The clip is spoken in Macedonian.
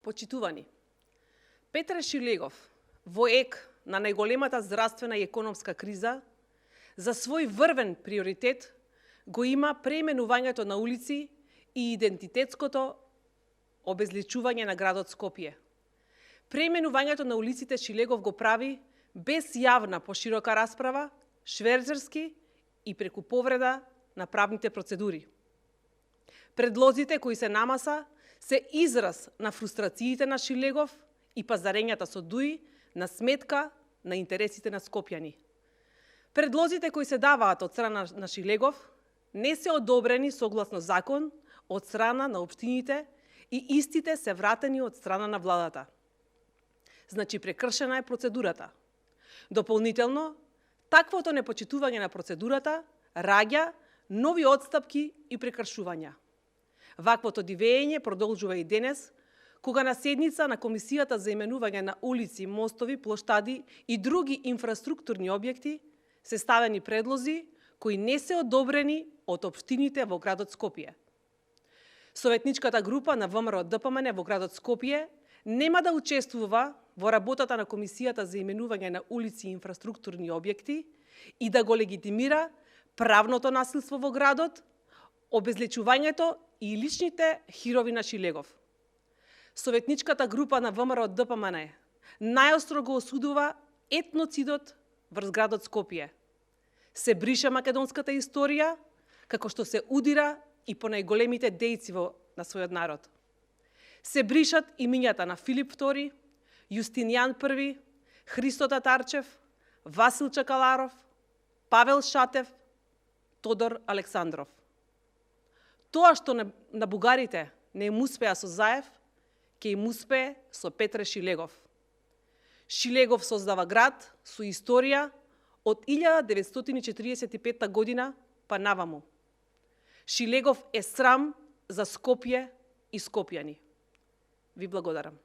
Почитувани, Петре Шилегов, во ек на најголемата здравствена и економска криза, за свој врвен приоритет го има преименувањето на улици и идентитетското обезличување на градот Скопје. Преименувањето на улиците Шилегов го прави без јавна поширока расправа, шверцерски и преку повреда на правните процедури. Предлозите кои се намаса се израз на фрустрациите на Шилегов и пазарењата со ДУИ на сметка на интересите на скопјани. Предлозите кои се даваат од страна на Шилегов не се одобрени согласно закон од страна на општините и истите се вратени од страна на владата. Значи прекршена е процедурата. Дополнително, таквото непочитување на процедурата раѓа нови отстапки и прекршувања. Ваквото дивење продолжува и денес, кога на седница на Комисијата за именување на улици, мостови, плоштади и други инфраструктурни објекти се ставени предлози кои не се одобрени од општините во градот Скопје. Советничката група на ВМРО-ДПМН во градот Скопје нема да учествува во работата на Комисијата за именување на улици и инфраструктурни објекти и да го легитимира правното насилство во градот, обезличувањето и личните хирови на Шилегов. Советничката група на ВМРО-ДПМН најостро го осудува етноцидот врз градот Скопје. Се брише македонската историја, како што се удира и по најголемите дејци на својот народ. Се бришат имињата на Филип II, Јустинијан I, Христо Татарчев, Васил Чакаларов, Павел Шатев, Тодор Александров. Тоа што на бугарите не им успеа со Заев, ќе им успее со Петре Шилегов. Шилегов создава град со историја од 1945 година па наваму. Шилегов е срам за Скопје и скопјани. Ви благодарам.